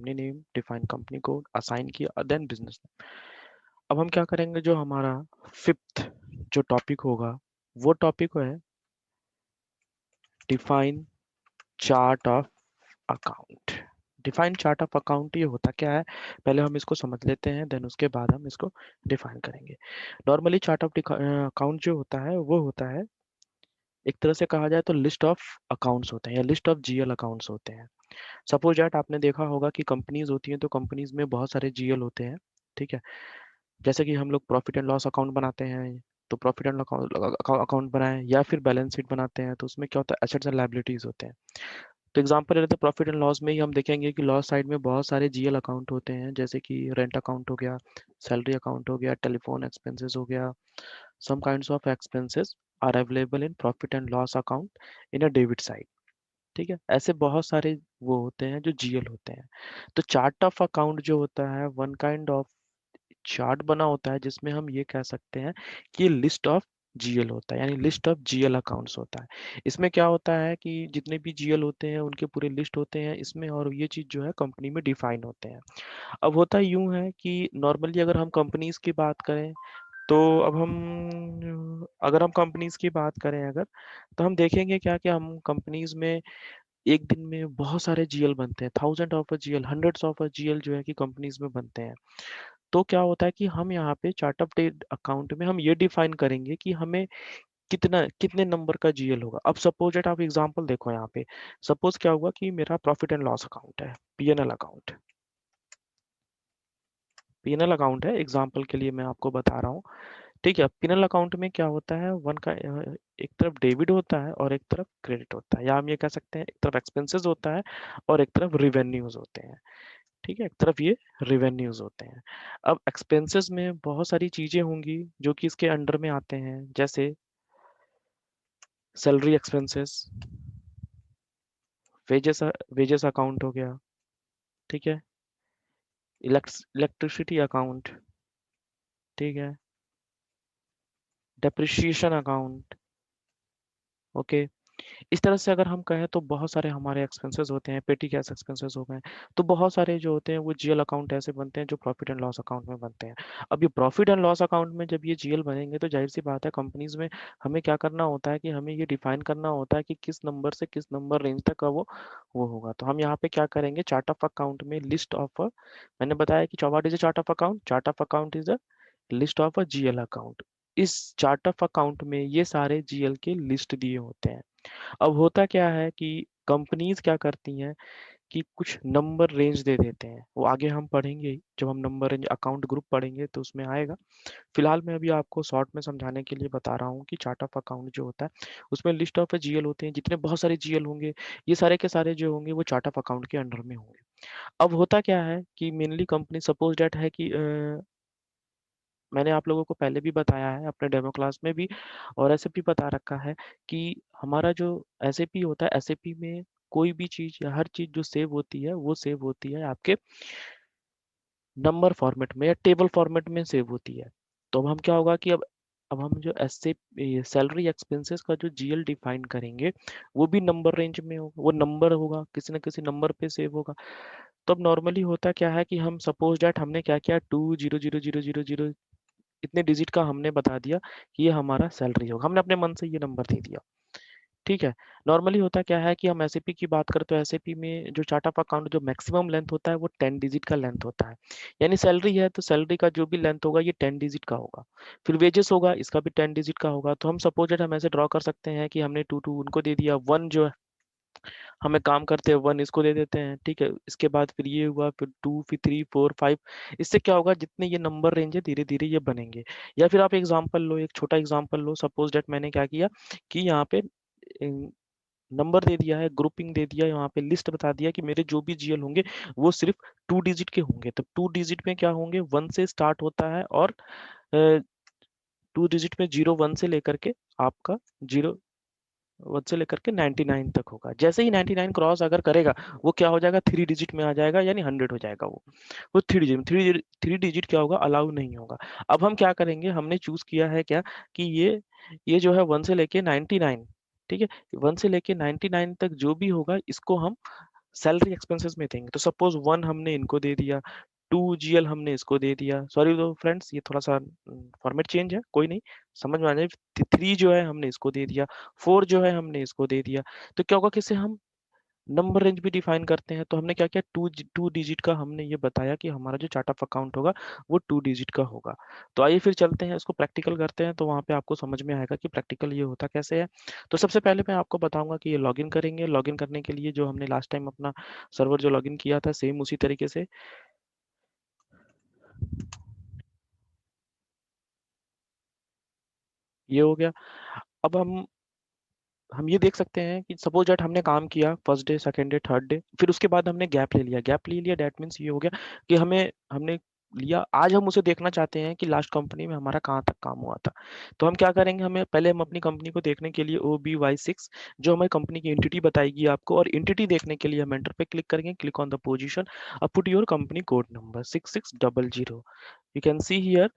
Company name, define company code, assign किया, then business name. अब हम क्या करेंगे, जो हमारा फिफ्थ जो टॉपिक होगा वो टॉपिक है define chart of account. Define chart of account ये होता क्या है, पहले हम इसको समझ लेते हैं, देन उसके बाद हम इसको डिफाइन करेंगे। नॉर्मली चार्ट ऑफ अकाउंट जो होता है वो होता है, एक तरह से कहा जाए तो लिस्ट ऑफ अकाउंट्स होते हैं या लिस्ट ऑफ जीएल अकाउंट्स होते हैं। सपोज दैट आपने देखा होगा कि कंपनीज होती हैं तो कंपनीज में बहुत सारे जीएल होते हैं, ठीक है। जैसे कि हम लोग प्रॉफिट एंड लॉस अकाउंट बनाते हैं, तो प्रॉफिट एंड अकाउंट बनाएं, या फिर बैलेंस शीट बनाते हैं तो उसमें क्या होता है, एसेट्स एंड लायबिलिटीज होते हैं। तो एग्जांपल ले लेते हैं प्रॉफिट एंड लॉस में ही हम देखेंगे कि लॉस साइड में बहुत सारे जीएल अकाउंट होते हैं, जैसे कि रेंट अकाउंट हो गया, सैलरी अकाउंट हो गया, टेलीफोन एक्सपेंसेस हो गया। Some kinds of expenses are available in profit and loss account in a debit side, ठीक है। ऐसे बहुत सारे वो होते हैं जो जीएल होते हैं। तो चार्ट ऑफ अकाउंट जो होता है वन काइंड ऑफ चार्ट बना होता है जिसमें हम ये कह सकते हैं कि लिस्ट ऑफ जीएल होता है, यानी लिस्ट ऑफ जीएल अकाउंट्स होता है। इसमें क्या होता है कि जितने भी जीएल होते हैं उनके पूरे लिस्ट होते हैं इसमें, और ये चीज़ जो है कंपनी में डिफाइन होते हैं। अब होता यूं है कि नॉर्मली अगर हम कंपनीज की बात करें, तो अब हम अगर हम कंपनीज की बात करें अगर, तो हम देखेंगे क्या कि हम कंपनीज में एक दिन में बहुत सारे जीएल बनते हैं, thousand of GL, hundreds of GL जो है कि कंपनीज में बनते हैं। तो क्या होता है कि हम यहाँ पे चार्ट ऑफ डेट अकाउंट में हम ये डिफाइन करेंगे कि हमें कितना कितने नंबर का जीएल होगा। अब सपोज दैट आप एग्जांपल देखो यहाँ पे, सपोज क्या हुआ कि मेरा प्रॉफिट एंड लॉस अकाउंट है, पीएनएल अकाउंट, पीएनएल अकाउंट है, एग्जांपल के लिए मैं आपको बता रहा हूँ, ठीक है। पीएनएल अकाउंट में क्या होता है, वन का एक तरफ डेबिट होता है और एक तरफ क्रेडिट होता है, या हम ये कह सकते हैं एक तरफ एक्सपेंसेस होता है और एक तरफ रिवेन्यूज होते हैं, ठीक है। एक तरफ ये रिवेन्यूज होते हैं। अब एक्सपेंसेस में बहुत सारी चीजें होंगी जो कि इसके अंडर में आते हैं, जैसे salary expenses, wages, wages account हो गया, ठीक है, इलेक्ट्रिसिटी अकाउंट, ठीक है, डेप्रिसिएशन अकाउंट, ओके। इस तरह से अगर हम कहें तो बहुत सारे हमारे एक्सपेंसेस होते हैं, पेटी कैश एक्सपेंसेस हो गए। तो बहुत सारे जो होते हैं वो जीएल अकाउंट ऐसे बनते हैं जो प्रॉफिट एंड लॉस अकाउंट में बनते हैं। अब ये प्रॉफिट एंड लॉस अकाउंट में जब ये जीएल बनेंगे तो जाहिर सी बात है कंपनीज में हमें क्या करना होता है कि हमें ये डिफाइन करना होता है कि किस नंबर से किस नंबर रेंज तक का वो होगा। तो हम यहाँ पे क्या करेंगे, चार्ट ऑफ अकाउंट में लिस्ट ऑफ, मैंने बताया कि what is a chart of account, chart of account is a list of a GL account. इस चार्ट ऑफ अकाउंट में ये सारे जीएल के लिस्ट दिए होते हैं। अब होता क्या है कि कंपनीज क्या करती हैं कि कुछ नंबर रेंज दे देते हैं, वो आगे हम पढ़ेंगे ही, जब हम नंबर रेंज अकाउंट ग्रुप पढ़ेंगे तो उसमें आएगा। फिलहाल मैं अभी आपको शॉर्ट में समझाने के लिए बता रहा हूँ कि चार्ट ऑफ अकाउंट जो होता है उसमें लिस्ट ऑफ जीएल होते हैं, जितने बहुत सारे जीएल होंगे ये सारे के सारे जो होंगे वो चार्ट ऑफ अकाउंट के अंडर में होंगे। अब होता क्या है कि मेनली कंपनी सपोज डेट है कि मैंने आप लोगों को पहले भी बताया है अपने डेमो क्लास में भी, और ऐसे भी बता रखा है कि हमारा जो एसएपी होता है, एसएपी में कोई भी चीज या हर चीज जो सेव होती है वो सेव होती है आपके नंबर फॉर्मेट में या टेबल फॉर्मेट में सेव होती है। तो अब हम क्या होगा कि अब हम जो एसए सैलरी एक्सपेंसेस का जो जीएल डिफाइन करेंगे वो भी नंबर रेंज में होगा, वो नंबर होगा, किसी ना किसी नंबर पे सेव होगा। तो अब नॉर्मली होता क्या है कि हम सपोज डैट हमने क्या किया, 2 0 0 0 0 0 इतने डिजिट का हमने बता दिया कि ये हमारा सैलरी होगा, हमने अपने मन से ये नंबर दे दिया, ठीक है। नॉर्मली होता क्या है कि हम एसएपी की बात करें तो एसएपी में जो चार्ट ऑफ अकाउंट जो मैक्सिमम लेंथ होता है वो 10 डिजिट का लेंथ होता है। यानी सैलरी है तो सैलरी का जो भी लेंथ होगा ये 10 डिजिट का होगा। फिर वेजेस होगा, इसका भी 10 डिजिट का होगा। तो हम सपोज हम ऐसे ड्रॉ कर सकते हैं कि हमने टू टू उनको दे दिया, वन जो है हमें काम करते हैं वन इसको दे देते हैं, ठीक है। इसके बाद फिर ये हुआ, फिर टू, फिर थ्री, फोर, फाइव। इससे क्या होगा, जितने ये नंबर रेंज है धीरे धीरे ये बनेंगे। या फिर आप एग्जांपल लो, एक छोटा एग्जांपल लो, सपोज डेट मैंने क्या किया कि यहाँ पे नंबर दे दिया है, ग्रुपिंग दे दिया, यहाँ पे लिस्ट बता दिया कि मेरे जो भी जीएल होंगे वो सिर्फ 2 डिजिट के होंगे। तो 2 डिजिट में क्या होंगे, वन से स्टार्ट होता है, और 2 डिजिट में 0 1 से लेकर के आपका 0 1 से लेकर के 99 तक होगा। जैसे ही 99 क्रॉस अगर करेगा वो क्या हो जाएगा, 3 डिजिट में आ जाएगा, यानी 100 हो जाएगा। वो 3 डिजिट, थ्री डिजिट क्या होगा, अलाउ नहीं होगा। अब हम क्या करेंगे, हमने चूज किया है क्या कि ये जो है 1 से लेके 99, ठीक है, 1 से लेके 99 तक जो भी होगा इसको हम सैलरी एक्सपेंसेस में देंगे। तो सपोज 1 हमने इनको दे दिया, 2 जीएल हमने इसको दे दिया, सॉरी तो फ्रेंड्स ये थोड़ा सा फॉर्मेट चेंज है, कोई नहीं, समझ में आ जाए। 3 जो है हमने इसको दे दिया, 4 जो है हमने इसको दे दिया। तो क्या होगा कि इससे हम नंबर रेंज भी डिफाइन करते हैं। तो हमने क्या किया, टू डिजिट का हमने ये बताया कि हमारा जो चार्ट ऑफ अकाउंट होगा वो 2 डिजिट का होगा। तो आइए फिर चलते हैं, इसको प्रैक्टिकल करते हैं, तो वहाँ पे आपको समझ में आएगा कि प्रैक्टिकल ये होता कैसे है। तो सबसे पहले मैं आपको बताऊंगा कि ये लॉगिन करेंगे। लॉगिन करने के लिए जो हमने लास्ट टाइम अपना सर्वर जो लॉगिन किया था सेम उसी तरीके से ये हो गया। अब हम ये देख सकते हैं कि सपोज दैट हमने काम किया first day, second day, third day, फिर उसके बाद हमने गैप ले लिया। गैप ले लिया दैट मीन्स ये हो गया कि हमने लिया, आज हम उसे देखना चाहते हैं कि लास्ट कंपनी में हमारा कहाँ तक काम हुआ था। तो हम क्या करेंगे, हमें पहले हम अपनी कंपनी को देखने के लिए OBY6 जो हमारी कंपनी की एंटिटी बताएगी आपको, और एंटिटी देखने के लिए हम एंटर पे क्लिक करेंगे, क्लिक ऑन द पोजीशन, अब put your company code number 6600। You can see here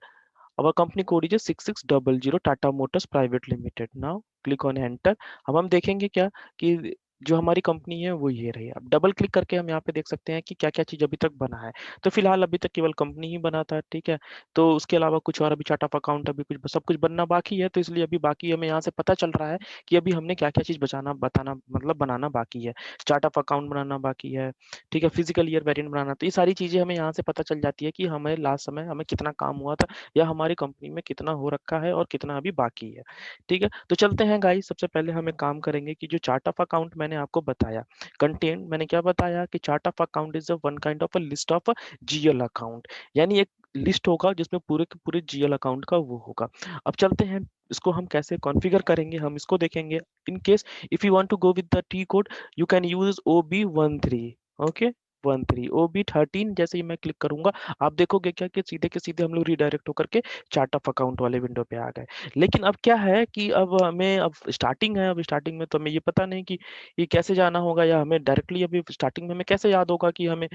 our company code is 6600 Tata Motors Private Limited. Now click on enter। अब हम देखेंगे क्या कि जो हमारी कंपनी है वो ये रही। अब डबल क्लिक करके हम यहाँ पे देख सकते हैं कि क्या क्या चीज अभी तक बना है। तो फिलहाल अभी तक केवल कंपनी ही बना था, ठीक है। तो उसके अलावा कुछ और अभी चार्ट ऑफ अकाउंट अभी कुछ सब कुछ बनना बाकी है। तो इसलिए अभी बाकी हमें यहाँ से पता चल रहा है कि अभी हमने क्या क्या चीज बचाना बताना मतलब बनाना बाकी है। चार्ट ऑफ अकाउंट बनाना बाकी है, ठीक है, फिजिकल ईयर वेरिएंट बनाना। तो ये सारी चीजें हमें यहाँ से पता चल जाती है कि हमें लास्ट समय हमें कितना काम हुआ था, या हमारी कंपनी में कितना हो रखा है और कितना अभी बाकी है, ठीक है। तो चलते हैं गाइस, सबसे पहले हम एक काम करेंगे कि जो चार्ट ऑफ अकाउंट मैंने आपको बताया, कंटेंट मैंने क्या बताया कि chart of account is a one kind of a list of GL account, यानी एक लिस्ट होगा जिसमें पूरे के पूरे जीएल अकाउंट का वो होगा। अब चलते हैं इसको हम कैसे कॉन्फ़िगर करेंगे, हम इसको देखेंगे। In case if you want to go with the T code, you can use OB13। Okay, 13 OB13 जैसे ही मैं क्लिक करूंगा, आप देखोगे क्या कि सीधे के सीधे हम लोग रिडायरेक्ट होकर के चार्ट ऑफ अकाउंट वाले विंडो पे आ गए। लेकिन अब क्या है कि अब हमें अब स्टार्टिंग है, अब स्टार्टिंग में तो हमें ये पता नहीं कि ये कैसे जाना होगा, या हमें डायरेक्टली अभी स्टार्टिंग में हमें कैसे याद होगा कि हमें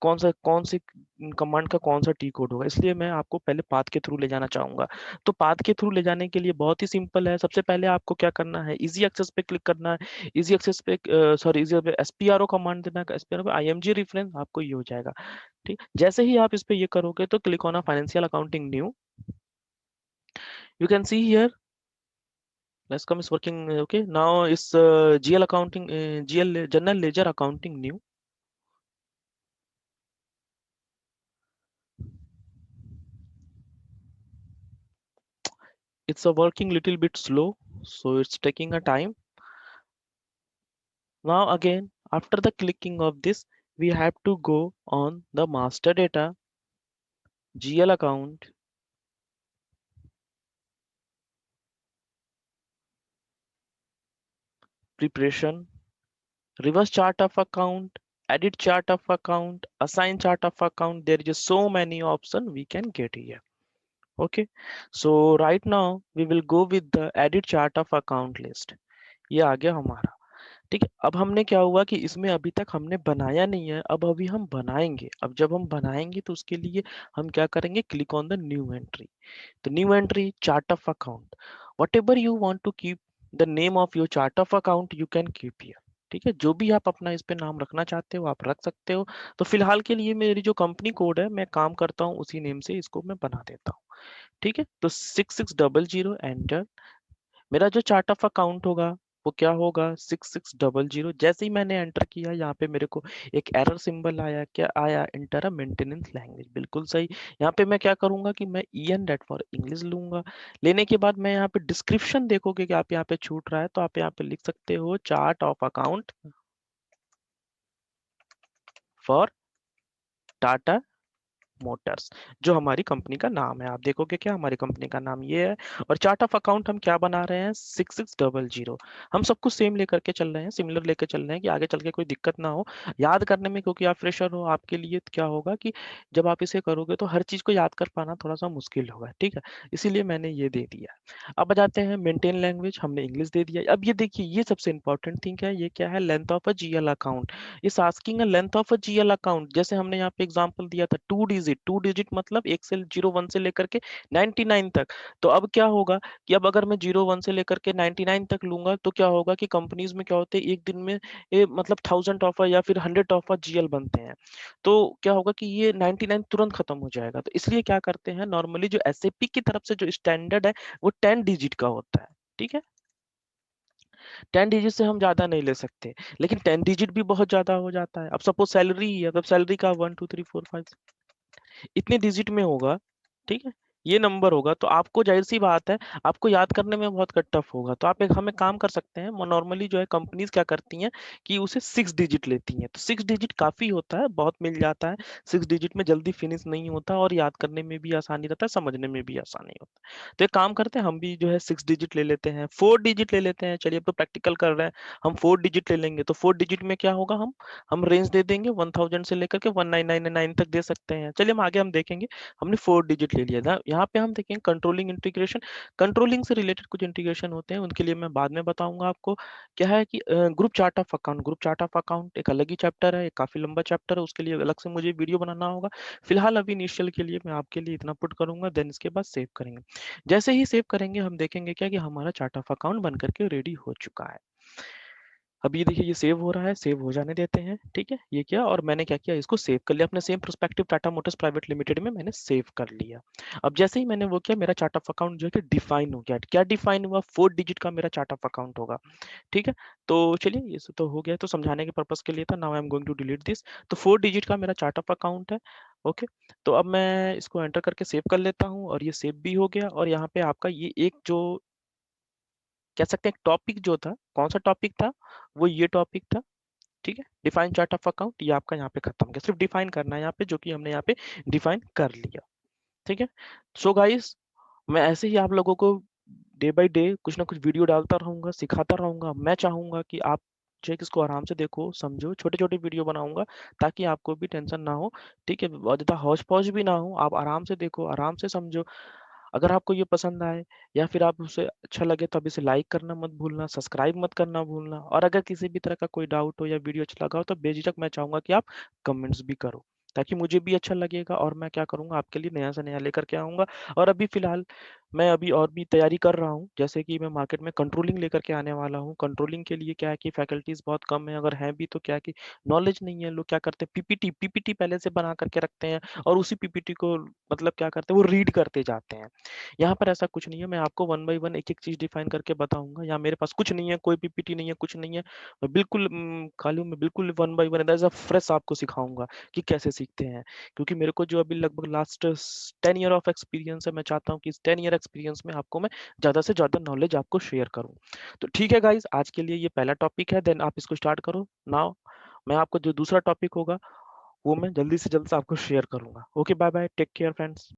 कौन सी कमांड का कौन सा टी कोड होगा। इसलिए मैं आपको पहले पाथ के थ्रू ले जाना चाहूंगा। तो पाथ के थ्रू ले जाने के लिए बहुत ही सिंपल है। सबसे पहले आपको क्या करना है, इजी एक्सेस पे क्लिक करना है। इजी एक्सेस पे सॉरी इजी पे SPRO कमांड देना है। SPRO पे IMG रेफरेंस आपको ये हो जाएगा, ठीक। जैसे ही आप इस पे ये करोगे तो click on a financial accounting new, you can see here let's come is working, okay now is GL accounting, GL general ledger accounting new, it's a working little bit slow, so it's taking a time. Now again after the clicking of this, we have to go on the master data, GL account, preparation, reverse chart of account, edit chart of account, assign chart of account. There is so many options we can get here. Okay, so right now we will go with the edit chart of account list। ये आ गया हमारा, ठीक है। अब हमने क्या हुआ कि इसमें अभी तक हमने बनाया नहीं है, अब अभी हम बनाएंगे। अब जब हम बनाएंगे तो उसके लिए हम क्या करेंगे, click on the new entry. तो new entry chart of account, whatever you want to keep the name of your chart of account you can keep here, ठीक है। जो भी आप अपना इस पे नाम रखना चाहते हो आप रख सकते हो। तो फिलहाल के लिए मेरी जो कंपनी कोड है मैं काम करता हूँ उसी नेम से इसको मैं बना देता हूँ, ठीक है। तो 6600 एंटर। मेरा जो चार्ट ऑफ अकाउंट होगा वो क्या होगा, 6600। जैसे ही मैंने एंटर किया यहाँ पे मेरे को एक एरर सिंबल आया, क्या आया, इंटर अ मेंटेनेंस लैंग्वेज, बिल्कुल सही। यहाँ पे मैं क्या करूंगा कि मैं EN डेट फॉर इंग्लिश लूंगा। लेने के बाद मैं यहाँ पे डिस्क्रिप्शन देखोगे कि आप यहाँ पे छूट रहा है, तो आप यहाँ पे लिख सकते हो chart of account for Tata Motors, जो हमारी कंपनी का नाम है। आप देखोगे क्या हमारी कंपनी का नाम ये है। और चार्ट ऑफ अकाउंट हम क्या बना रहे हैं, 6600। हम सब कुछ सेम लेकर के चल रहे हैं, सिमिलर लेकर चल रहे हैं कि आगे चल के कोई दिक्कत ना हो याद करने में, क्योंकि आप फ्रेशर हो, आपके लिए क्या होगा कि जब आप इसे करोगे तो हर चीज को याद कर पाना थोड़ा सा मुश्किल होगा, ठीक है। इसीलिए मैंने ये दे दिया। अब आ जाते हैं मेंटेन लैंग्वेज, हमने इंग्लिश दे दिया। अब ये देखिए ये सबसे इंपॉर्टेंट थिंग है, ये क्या है, length of a GL account. Is asking a length of a GL account, जैसे हमने यहाँ पे एग्जांपल दिया था 2 डिजिट डिजिट, 2 डिजिट मतलब 1 से 01 से लेकर के 99 तक। तो अब क्या होगा कि अब अगर मैं 01 से लेकर के 99 तक लूँगा तो क्या होगा कि कंपनीज़ में क्या होते हैं एक दिन में मतलब 1000 ऑफर या फिर 100 ऑफर जीएल बनते हैं। तो क्या होगा कि ये 99 तुरंत खत्म हो जाएगा। तो इसलिए क्या करते हैं नॉर्मली जो एसएपी की तरफ से जो स्टैंडर्ड है वो 10 डिजिट का होता है। ठीक है? 10 डिजिट से हम ज़्यादा नहीं ले सकते, लेकिन 10 डिजिट भी बहुत ज़्यादा हो जाता है। अब सपोज़ सैलरी ही है, अब सैलरी का 1 2 3 4 5 इतने डिजिट में होगा, ठीक है? ये नंबर होगा तो आपको ज़ाहिर-सी बात है, आपको याद करने में बहुत टफ होगा। तो आप एक हम एक काम कर सकते हैं, नॉर्मली जो है कंपनीज़ क्या करती हैं कि उसे 6 डिजिट लेती हैं। तो 6 डिजिट काफ़ी होता है, बहुत मिल जाता है। 6 डिजिट में जल्दी फिनिश नहीं होता और याद करने में भी आसानी रहता है, समझने में भी आसानी होता है। तो एक काम करते हैं, हम भी जो है 6 डिजिट ले लेते हैं, 4 डिजिट ले लेते हैं। चलिए अब तो प्रैक्टिकल कर रहे हैं, हम 4 डिजिट ले लेंगे। तो 4 डिजिट में क्या होगा हम रेंज दे देंगे 1000 से लेकर के 1999 तक दे सकते हैं। चलिए हम आगे हम देखेंगे। हमने 4 डिजिट ले लिया था। यहाँ पे हम देखेंगे कंट्रोलिंग इंटीग्रेशन। कंट्रोलिंग से रिलेटेड कुछ इंटीग्रेशन होते हैं, उनके लिए मैं बाद में बताऊँगा आपको। क्या है कि group chart of account, group chart of account एक अलग ही चैप्टर है, एक काफ़ी लंबा चैप्टर है, उसके लिए अलग से मुझे वीडियो बनाना होगा। फिलहाल अभी इनिशियल के लिए मैं आपके लिए इतना पुट करूँगा, देन इसके बाद सेव करेंगे। जैसे ही सेव करेंगे हम देखेंगे क्या कि हमारा चार्ट ऑफ अकाउंट बन करके रेडी हो चुका है। अब ये देखिए ये सेव हो रहा है, सेव हो जाने देते हैं, ठीक है? ये क्या और मैंने क्या किया इसको सेव कर लिया अपने same prospective Tata Motors private limited में मैंने सेव कर लिया। अब जैसे ही मैंने वो किया मेरा चार्ट ऑफ अकाउंट जो है कि डिफाइन हो गया। क्या डिफाइन हुआ? 4 डिजिट का मेरा चार्ट ऑफ अकाउंट होगा, ठीक है? तो चलिए ये सब तो हो गया तो समझाने के पर्पज़ के लिए था। Now I am going to delete this. तो 4 डिजिट का मेरा चार्ट ऑफ अकाउंट है, ओके? तो अब मैं इसको एंटर करके सेव कर लेता हूँ और ये सेव भी हो गया और यहाँ पे आपका ये एक जो कह सकते हैं एक टॉपिक जो था, कौन-सा टॉपिक था? वो ये टॉपिक था। ठीक है? डिफाइन चार्ट ऑफ अकाउंट ये आपका यहाँ पे खत्म हो गया। सिर्फ डिफाइन करना है यहाँ पे जो कि हमने यहाँ पे डिफाइन कर लिया। ठीक है? सो गाइस मैं ऐसे ही आप लोगों को डे बाय डे कुछ ना कुछ वीडियो डालता रहूँगा, सिखाता रहूँगा। मैं चाहूँगा कि आप जो है कि इसको आराम से देखो, समझो, छोटे-छोटे वीडियो बनाऊँगा ताकि आपको भी टेंशन ना हो। ठीक है? बहुत ज़्यादा हौच-पौच भी ना हो। आप आराम से देखो, आराम से समझो। अगर आपको ये पसंद आए या फिर आप उसे अच्छा लगे तो आप इसे लाइक करना मत भूलना, सब्सक्राइब मत करना भूलना और अगर किसी भी तरह का कोई डाउट हो या वीडियो अच्छा लगा हो तो बेझिझक मैं चाहूँगा कि आप कमेंट्स भी करो, ताकि मुझे भी अच्छा लगेगा और मैं क्या करूँगा आपके लिए नया से नया लेकर के आऊँगा। और अभी फ़िलहाल मैं अभी और भी तैयारी कर रहा हूँ, जैसे कि मैं मार्केट में कंट्रोलिंग लेकर के आने वाला हूँ। कंट्रोलिंग के लिए क्या है कि फैकल्टीज़ बहुत कम है, अगर हैं भी तो क्या है कि नॉलेज नहीं है। लोग क्या करते हैं पीपीटी पहले से बना करके रखते हैं और उसी पीपीटी को मतलब क्या करते हैं वो रीड करते जाते हैं। यहाँ पर ऐसा कुछ नहीं है, मैं आपको वन बाय वन एक-एक चीज़ डिफाइन करके बताऊँगा। यहाँ मेरे पास कुछ नहीं है, कोई पीपीटी नहीं है, कुछ नहीं है। मैं बिल्कुल खाली हूँ, मैं बिल्कुल one by one as a fresh आपको सिखाऊँगा कि कैसे सीखते हैं। क्योंकि मेरे को जो अभी लगभग लास्ट 10 ईयर ऑफ एक्सपीरियंस है, मैं चाहता हूँ कि इस 10 ईयर एक्सपीरियंस में आपको मैं ज़्यादा से ज़्यादा नॉलेज आपको शेयर करूँ। तो ठीक है गाइज़, आज के लिए ये पहला टॉपिक है, देन आप इसको स्टार्ट करो। नाउ मैं आपको जो दूसरा टॉपिक होगा, वो मैं जल्दी से जल्द आपको शेयर करूँगा। Okay, bye bye, take care friends.